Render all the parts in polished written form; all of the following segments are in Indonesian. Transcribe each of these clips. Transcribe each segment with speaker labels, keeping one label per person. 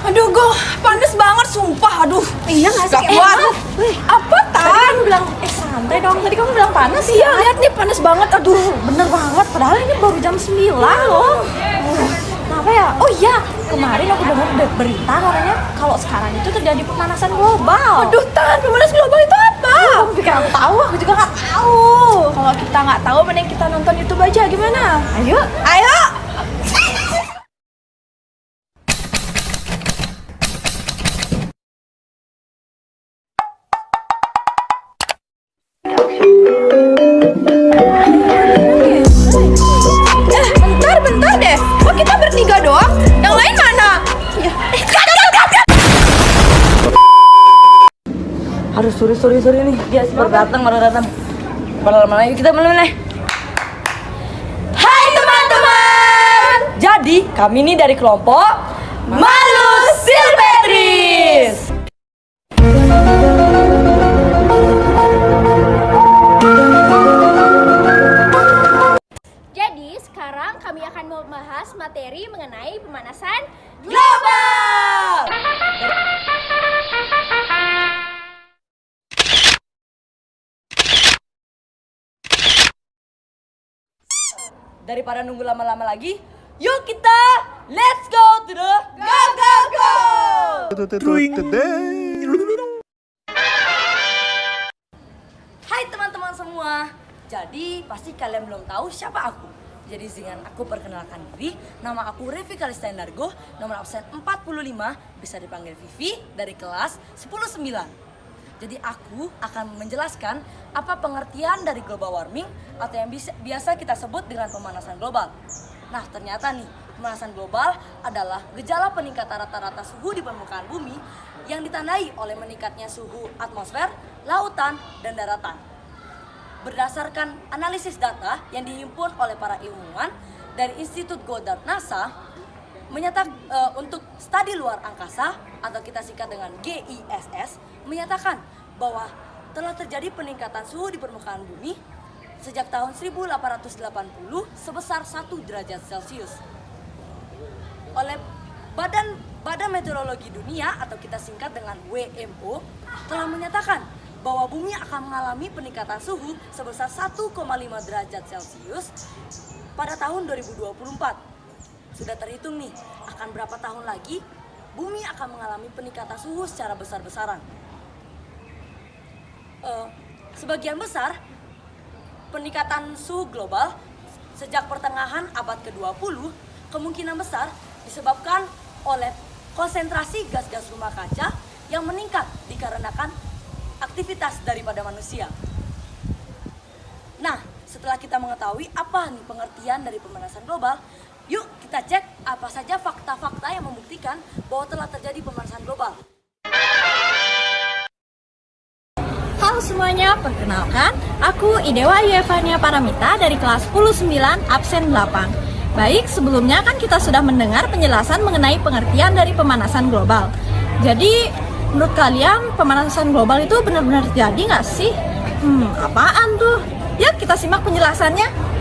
Speaker 1: Aduh, gue panas banget, sumpah. Aduh,
Speaker 2: Iya nggak sih?
Speaker 1: gak kuat. Apa,
Speaker 2: Tadi
Speaker 1: Tan?
Speaker 2: kamu bilang, santai dong. Tadi kamu bilang panas
Speaker 1: Iya, lihat nih, panas banget. Aduh,
Speaker 2: Bener banget, padahal ini baru jam 9 loh. Kenapa ya? Oh iya, kemarin aku dengar berita katanya kalau sekarang itu terjadi pemanasan global.
Speaker 1: aduh, Tan, pemanasan global itu apa?
Speaker 2: Kamu pikir aku tahu? Aku juga nggak tahu.
Speaker 1: Kalau kita nggak tahu, mending kita nonton YouTube aja, gimana?
Speaker 2: Ayo.
Speaker 1: Ayo! Bentar deh. Kok kita bertiga doang? Yang lain mana?
Speaker 3: Aduh, sorry nih. Dia baru datang. Padahal lama lagi kita belum nih.
Speaker 1: Hai teman-teman!
Speaker 3: Jadi, kami ini dari kelompok
Speaker 1: Malu Silvestris!
Speaker 4: Jadi sekarang kami akan membahas materi mengenai pemanasan
Speaker 3: global. Daripada nunggu lama-lama lagi, yuk kita let's go to the go. Hai teman-teman semua. Jadi pasti kalian belum tahu siapa aku. Jadi dengan aku perkenalkan diri, nama aku Revi Kalista Endargo, nomor absen 45, bisa dipanggil Vivi dari kelas 109. Jadi aku akan menjelaskan apa pengertian dari global warming atau yang biasa kita sebut dengan pemanasan global. Nah, ternyata nih, pemanasan global adalah gejala peningkatan rata-rata suhu di permukaan bumi yang ditandai oleh meningkatnya suhu atmosfer, lautan, dan daratan. Berdasarkan analisis data yang dihimpun oleh para ilmuwan dari Institut Goddard NASA, untuk studi luar angkasa atau kita singkat dengan GISS, menyatakan bahwa telah terjadi peningkatan suhu di permukaan bumi sejak tahun 1880 sebesar 1 derajat Celcius. Oleh Badan Meteorologi Dunia atau kita singkat dengan WMO telah menyatakan bahwa bumi akan mengalami peningkatan suhu sebesar 1,5 derajat Celcius pada tahun 2024. Sudah terhitung nih, akan berapa tahun lagi bumi akan mengalami peningkatan suhu secara besar-besaran. Sebagian besar peningkatan suhu global sejak pertengahan abad ke-20 kemungkinan besar disebabkan oleh konsentrasi gas-gas rumah kaca yang meningkat dikarenakan aktivitas daripada manusia. Nah, setelah kita mengetahui apa nih pengertian dari pemanasan global, yuk kita cek apa saja fakta-fakta yang membuktikan bahwa telah terjadi pemanasan global.
Speaker 2: Halo semuanya, perkenalkan, aku Idewa Yevania Paramita dari kelas 109 absen 8. Baik, sebelumnya kan kita sudah mendengar penjelasan mengenai pengertian dari pemanasan global. Jadi, menurut kalian pemanasan global itu benar-benar terjadi nggak sih? Apaan tuh? Yuk kita simak penjelasannya.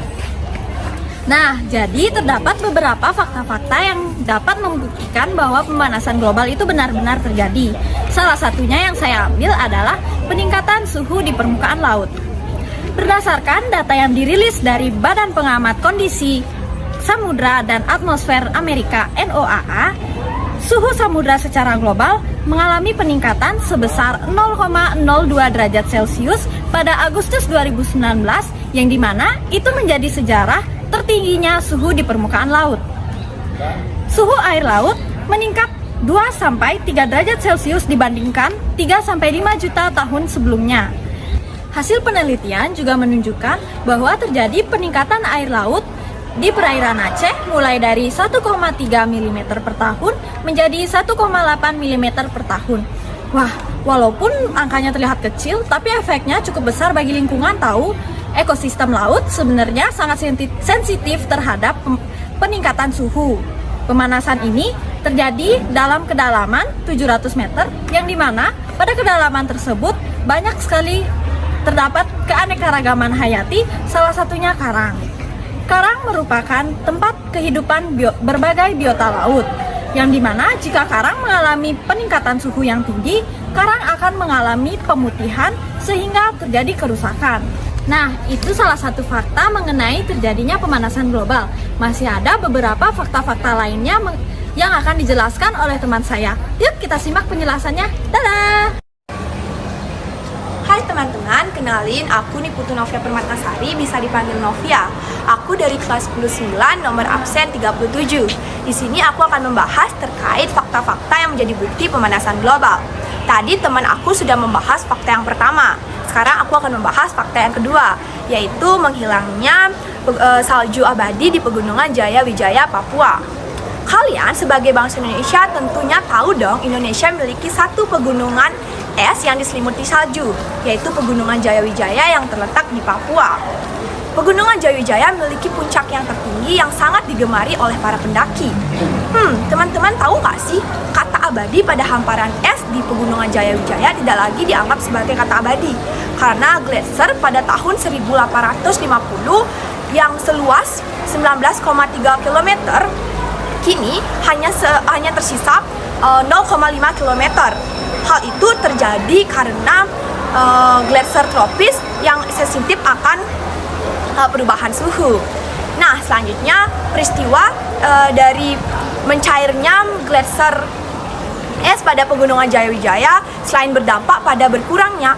Speaker 2: Nah, jadi terdapat beberapa fakta-fakta yang dapat membuktikan bahwa pemanasan global itu benar-benar terjadi. Salah satunya yang saya ambil adalah peningkatan suhu di permukaan laut. Berdasarkan data yang dirilis dari Badan Pengamat Kondisi Samudra dan Atmosfer Amerika (NOAA), suhu samudra secara global mengalami peningkatan sebesar 0,02 derajat Celcius pada Agustus 2019, yang dimana itu menjadi sejarah tertingginya suhu di permukaan laut. Suhu air laut meningkat 2-3 derajat Celcius dibandingkan 3-5 juta tahun sebelumnya. Hasil penelitian juga menunjukkan bahwa terjadi peningkatan air laut di perairan Aceh mulai dari 1,3 mm per tahun menjadi 1,8 mm per tahun. Wah, walaupun angkanya terlihat kecil, tapi efeknya cukup besar bagi lingkungan tahu. Ekosistem laut sebenarnya sangat sensitif terhadap peningkatan suhu. Pemanasan ini terjadi dalam kedalaman 700 meter, yang dimana pada kedalaman tersebut banyak sekali terdapat keanekaragaman hayati, salah satunya karang. Karang merupakan tempat kehidupan berbagai biota laut. yang dimana jika karang mengalami peningkatan suhu yang tinggi, karang akan mengalami pemutihan sehingga terjadi kerusakan. Nah, itu salah satu fakta mengenai terjadinya pemanasan global. Masih ada beberapa fakta-fakta lainnya yang akan dijelaskan oleh teman saya. Yuk kita simak penjelasannya. Dadah!
Speaker 1: Hai teman-teman, kenalin aku nih Putu Novia Permatasari, bisa dipanggil Novia. Aku dari kelas 19, nomor absen 37. Di sini aku akan membahas terkait fakta-fakta yang menjadi bukti pemanasan global. Tadi teman aku sudah membahas fakta yang pertama. Sekarang aku akan membahas fakta yang kedua, yaitu menghilangnya salju abadi di Pegunungan Jaya Wijaya, Papua. Kalian sebagai bangsa Indonesia tentunya tahu dong, Indonesia memiliki satu pegunungan es yang diselimuti salju, yaitu Pegunungan Jayawijaya yang terletak di Papua. Pegunungan Jayawijaya memiliki puncak yang tertinggi yang sangat digemari oleh para pendaki. Teman-teman tahu nggak sih, kata abadi pada hamparan es di Pegunungan Jayawijaya tidak lagi dianggap sebagai kata abadi, karena gletser pada tahun 1850 yang seluas 19,3 km kini hanya tersisa 0,5 km. Hal itu terjadi karena gletser tropis yang sensitif akan perubahan suhu. Nah, selanjutnya peristiwa dari mencairnya gletser es pada Pegunungan Jayawijaya selain berdampak pada berkurangnya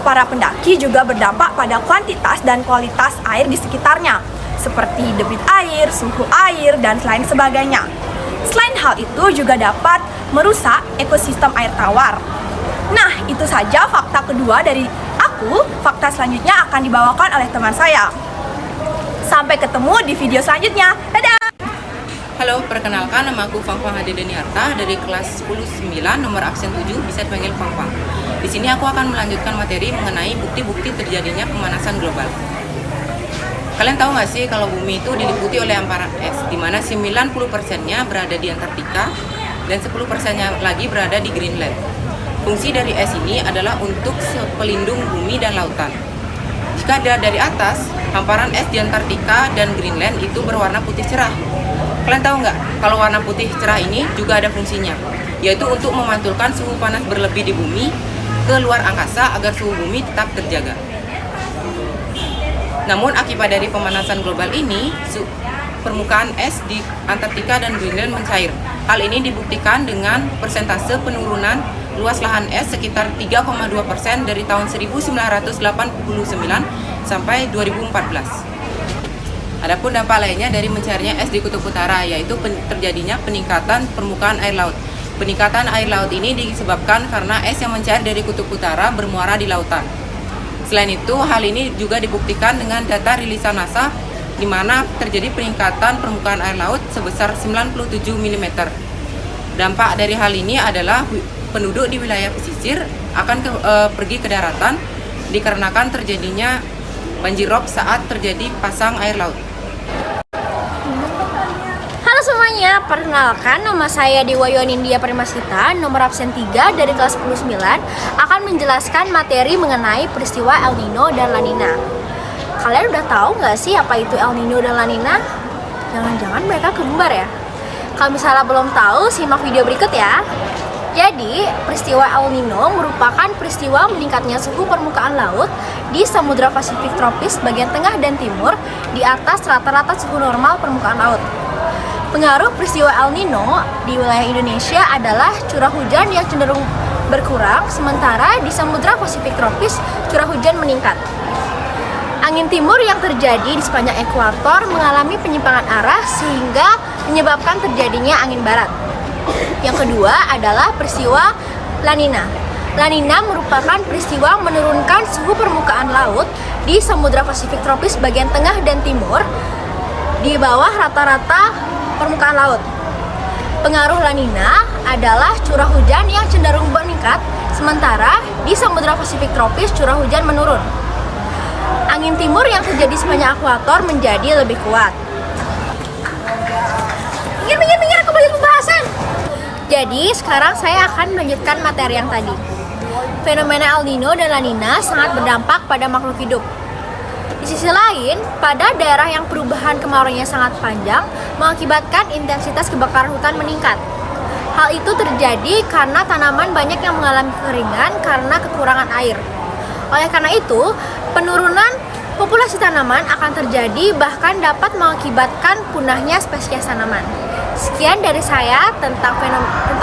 Speaker 1: para pendaki, juga berdampak pada kuantitas dan kualitas air di sekitarnya, seperti debit air, suhu air, dan lain sebagainya. Selain hal itu juga dapat merusak ekosistem air tawar. Nah, itu saja fakta kedua dari aku. Fakta selanjutnya akan dibawakan oleh teman saya. Sampai ketemu di video selanjutnya. Dadah!
Speaker 5: Halo, perkenalkan, nama aku Fangfang Hadideniarta dari kelas 10-9, nomor absen 7, bisa dipanggil Fangfang. Di sini aku akan melanjutkan materi mengenai bukti-bukti terjadinya pemanasan global. Kalian tahu nggak sih kalau bumi itu diliputi oleh hamparan es, di mana 90%-nya berada di Antartika dan 10%-nya lagi berada di Greenland. Fungsi dari es ini adalah untuk pelindung bumi dan lautan. Jika dilihat dari atas, hamparan es di Antartika dan Greenland itu berwarna putih cerah. Kalian tahu nggak kalau warna putih cerah ini juga ada fungsinya, yaitu untuk memantulkan suhu panas berlebih di bumi ke luar angkasa agar suhu bumi tetap terjaga. Namun akibat dari pemanasan global ini, permukaan es di Antartika dan Greenland mencair. Hal ini dibuktikan dengan persentase penurunan luas lahan es sekitar 3,2% dari tahun 1989 sampai 2014. Adapun dampak lainnya dari mencairnya es di Kutub Utara, yaitu terjadinya peningkatan permukaan air laut. Peningkatan air laut ini disebabkan karena es yang mencair dari Kutub Utara bermuara di lautan. Selain itu, hal ini juga dibuktikan dengan data rilisan NASA, di mana terjadi peningkatan permukaan air laut sebesar 97 mm. Dampak dari hal ini adalah penduduk di wilayah pesisir akan pergi ke daratan dikarenakan terjadinya banjir rob saat terjadi pasang air laut.
Speaker 4: Halo semuanya, perkenalkan nama saya Dewa Yonindia Permasita, nomor absen 3 dari kelas 10-9, akan menjelaskan materi mengenai peristiwa El Nino dan La Nina. Kalian udah tahu nggak sih apa itu El Nino dan La Nina? Jangan-jangan mereka kembar ya? Kalau misalnya belum tahu, simak video berikut ya. Jadi, peristiwa El Nino merupakan peristiwa meningkatnya suhu permukaan laut di Samudra Pasifik tropis bagian tengah dan timur di atas rata-rata suhu normal permukaan laut. Pengaruh peristiwa El Nino di wilayah Indonesia adalah curah hujan yang cenderung berkurang, sementara di Samudra Pasifik tropis curah hujan meningkat. Angin timur yang terjadi di sepanjang ekuator mengalami penyimpangan arah sehingga menyebabkan terjadinya angin barat. Yang kedua adalah peristiwa La Nina. La Nina merupakan peristiwa menurunkan suhu permukaan laut di Samudra Pasifik tropis bagian tengah dan timur di bawah rata-rata permukaan laut. Pengaruh La Nina adalah curah hujan yang cenderung meningkat, sementara di Samudra Pasifik tropis curah hujan menurun. Angin timur yang terjadi sepanjang ekuator menjadi lebih kuat. Minggir, aku balik pembahasan. Jadi, sekarang saya akan melanjutkan materi yang tadi. Fenomena El Nino dan La Nina sangat berdampak pada makhluk hidup. Di sisi lain, pada daerah yang perubahan kemarauannya sangat panjang mengakibatkan intensitas kebakaran hutan meningkat. Hal itu terjadi karena tanaman banyak yang mengalami kekeringan karena kekurangan air. Oleh karena itu, penurunan populasi tanaman akan terjadi bahkan dapat mengakibatkan punahnya spesies tanaman. Sekian dari saya tentang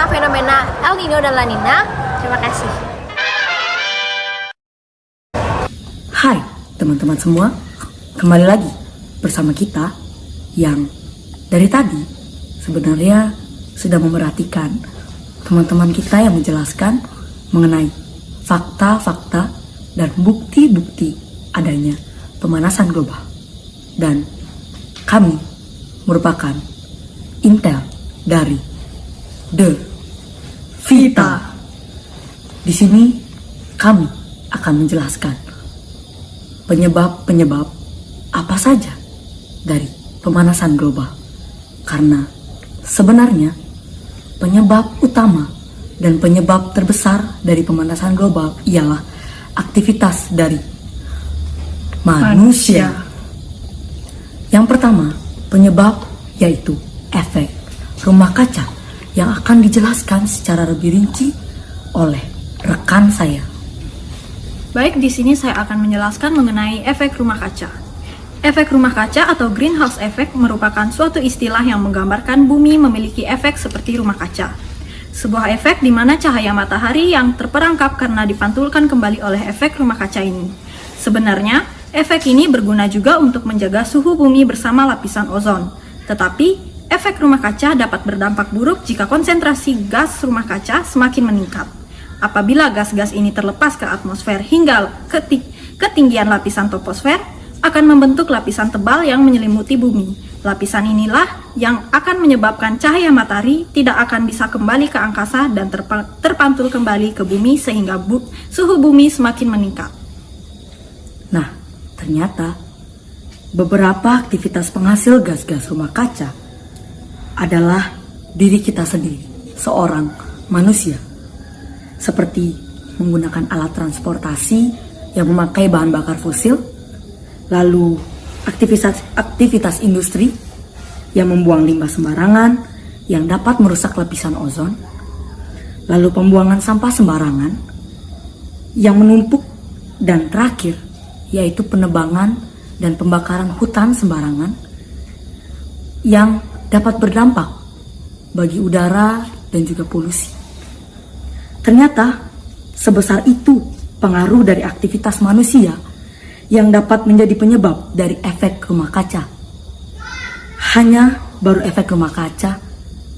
Speaker 4: fenomena El Nino dan La Nina. Terima kasih.
Speaker 3: Hai teman-teman semua, kembali lagi bersama kita yang dari tadi sebenarnya sudah memerhatikan teman-teman kita yang menjelaskan mengenai fakta-fakta dan bukti-bukti adanya pemanasan global. Dan kami merupakan intel dari The Vita. Di sini kami akan menjelaskan penyebab-penyebab apa saja dari pemanasan global. Karena sebenarnya penyebab utama dan penyebab terbesar dari pemanasan global ialah aktivitas dari manusia. Yang pertama, penyebab yaitu efek rumah kaca yang akan dijelaskan secara lebih rinci oleh rekan saya.
Speaker 2: Baik, di sini saya akan menjelaskan mengenai efek rumah kaca. Efek rumah kaca atau greenhouse effect merupakan suatu istilah yang menggambarkan bumi memiliki efek seperti rumah kaca. Sebuah efek di mana cahaya matahari yang terperangkap karena dipantulkan kembali oleh efek rumah kaca ini. Sebenarnya, efek ini berguna juga untuk menjaga suhu bumi bersama lapisan ozon. Tetapi, efek rumah kaca dapat berdampak buruk jika konsentrasi gas rumah kaca semakin meningkat. Apabila gas-gas ini terlepas ke atmosfer hingga ketinggian lapisan troposfer, akan membentuk lapisan tebal yang menyelimuti bumi. Lapisan inilah yang akan menyebabkan cahaya matahari tidak akan bisa kembali ke angkasa dan terpantul kembali ke bumi sehingga suhu bumi semakin meningkat.
Speaker 3: Nah, ternyata beberapa aktivitas penghasil gas-gas rumah kaca adalah diri kita sendiri, seorang manusia. Seperti menggunakan alat transportasi yang memakai bahan bakar fosil, lalu aktivitas industri yang membuang limbah sembarangan yang dapat merusak lapisan ozon, lalu pembuangan sampah sembarangan yang menumpuk, dan terakhir yaitu penebangan dan pembakaran hutan sembarangan yang dapat berdampak bagi udara dan juga polusi. Ternyata sebesar itu pengaruh dari aktivitas manusia yang dapat menjadi penyebab dari efek rumah kaca. Hanya baru efek rumah kaca,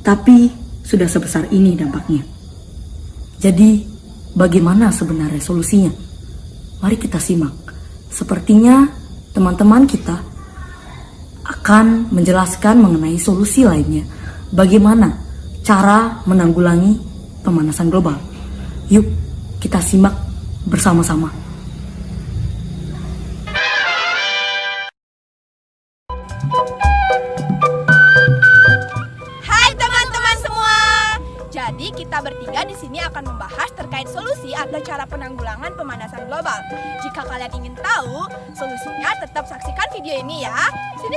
Speaker 3: tapi sudah sebesar ini dampaknya. Jadi, bagaimana sebenarnya solusinya? Mari kita simak. Sepertinya teman-teman kita akan menjelaskan mengenai solusi lainnya. Bagaimana cara menanggulangi pemanasan global. Yuk, kita simak bersama-sama.
Speaker 1: Hai teman-teman semua. Jadi kita bertiga di sini akan membahas terkait solusi atau cara penanggulangan pemanasan global. Jika kalian ingin tahu solusinya, tetap saksikan video ini ya. Sini.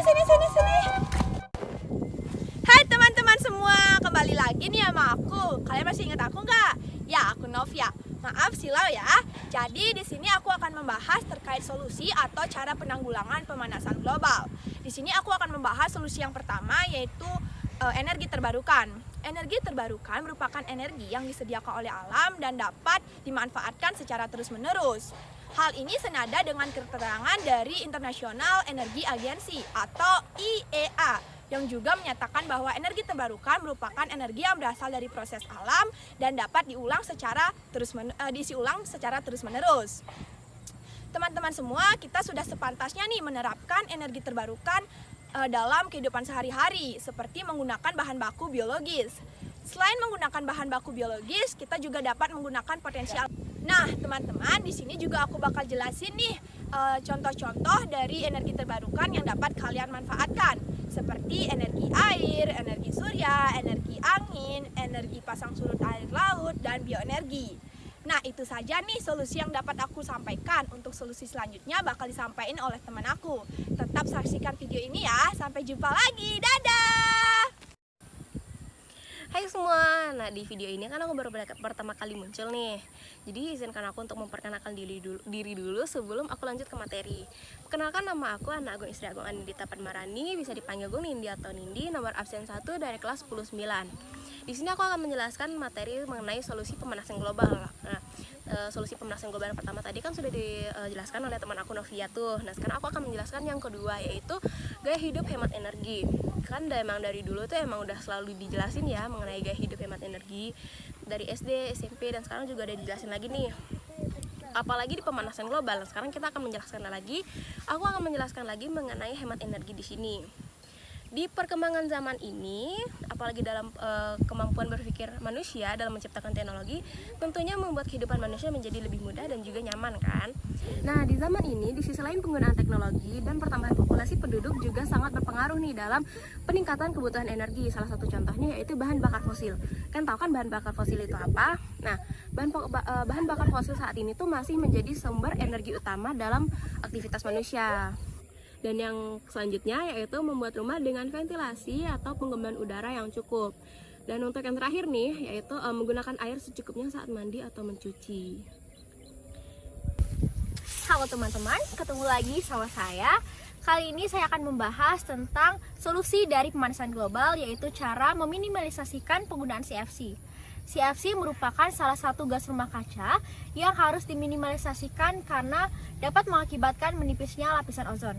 Speaker 1: Hai teman-teman semua, kembali lagi nih sama aku. Kalian masih ingat aku nggak? Ya, aku Novia. Maaf silau ya. Jadi di sini aku akan membahas terkait solusi atau cara penanggulangan pemanasan global. Di sini aku akan membahas solusi yang pertama, yaitu energi terbarukan. Energi terbarukan merupakan energi yang disediakan oleh alam dan dapat dimanfaatkan secara terus-menerus. Hal ini senada dengan keterangan dari International Energy Agency atau IEA yang juga menyatakan bahwa energi terbarukan merupakan energi yang berasal dari proses alam dan dapat diisi ulang secara terus-menerus. Teman-teman semua, kita sudah sepantasnya nih menerapkan energi terbarukan dalam kehidupan sehari-hari, seperti menggunakan bahan baku biologis. Selain menggunakan bahan baku biologis, kita juga dapat menggunakan potensial. Nah, teman-teman, di sini juga aku bakal jelasin nih contoh-contoh dari energi terbarukan yang dapat kalian manfaatkan, seperti energi air, energi surya, energi angin, energi pasang surut air laut, dan bioenergi. Nah, itu saja nih solusi yang dapat aku sampaikan. Untuk solusi selanjutnya bakal disampaikan oleh teman aku. Tetap saksikan video ini ya. Sampai jumpa lagi. Dadah!
Speaker 6: Hai semua, nah di video ini kan aku baru pertama kali muncul nih. Jadi izinkan aku untuk memperkenalkan diri dulu sebelum aku lanjut ke materi. Perkenalkan, nama aku Ana Agung Istri Agung Anindita Padmarani, bisa dipanggil Gung Nindi atau Nindi, nomor absen 1 dari kelas 10-9. Di sini aku akan menjelaskan materi mengenai solusi pemanasan global. Nah, solusi pemanasan global yang pertama tadi kan sudah dijelaskan oleh teman aku Novia tuh. Nah, sekarang aku akan menjelaskan yang kedua, yaitu gaya hidup hemat energi. Kan emang dari dulu tuh emang udah selalu dijelasin ya mengenai gaya hidup hemat energi dari SD, SMP, dan sekarang juga udah dijelasin lagi nih. Apalagi di pemanasan global. Sekarang kita akan menjelaskan lagi. Aku akan menjelaskan lagi mengenai hemat energi di sini. Di perkembangan zaman ini, apalagi dalam kemampuan berpikir manusia dalam menciptakan teknologi, tentunya membuat kehidupan manusia menjadi lebih mudah dan juga nyaman kan. Nah, di zaman ini, di sisi lain penggunaan teknologi dan pertambahan populasi penduduk juga sangat berpengaruh nih dalam peningkatan kebutuhan energi. Salah satu contohnya yaitu bahan bakar fosil. Kan tahu kan bahan bakar fosil itu apa? Nah, bahan bakar fosil saat ini tuh masih menjadi sumber energi utama dalam aktivitas manusia. Dan yang selanjutnya yaitu membuat rumah dengan ventilasi atau penggemban udara yang cukup. Dan untuk yang terakhir nih yaitu menggunakan air secukupnya saat mandi atau mencuci.
Speaker 4: Halo teman-teman, ketemu lagi sama saya. Kali ini saya akan membahas tentang solusi dari pemanasan global, yaitu cara meminimalisasikan penggunaan CFC. CFC merupakan salah satu gas rumah kaca yang harus diminimalisasikan karena dapat mengakibatkan menipisnya lapisan ozon.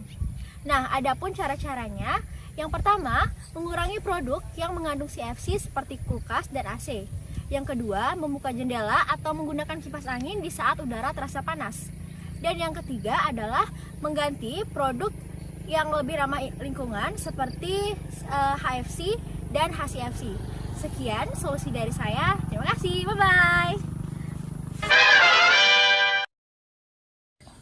Speaker 4: Nah, adapun cara-caranya, yang pertama, mengurangi produk yang mengandung CFC seperti kulkas dan AC. Yang kedua, membuka jendela atau menggunakan kipas angin di saat udara terasa panas. Dan yang ketiga adalah mengganti produk yang lebih ramah lingkungan seperti HFC dan HCFC. Sekian solusi dari saya. Terima kasih. Bye-bye.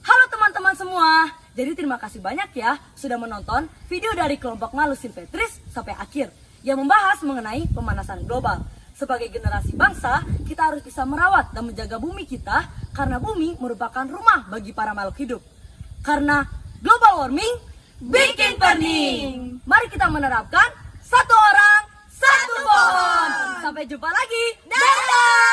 Speaker 3: Halo teman-teman semua. Jadi terima kasih banyak ya sudah menonton video dari kelompok Malu Silvestris sampai akhir yang membahas mengenai pemanasan global. Sebagai generasi bangsa, kita harus bisa merawat dan menjaga bumi kita karena bumi merupakan rumah bagi para makhluk hidup. Karena global warming bikin pening. Mari kita menerapkan satu orang, satu pohon. Sampai jumpa lagi. Dadah!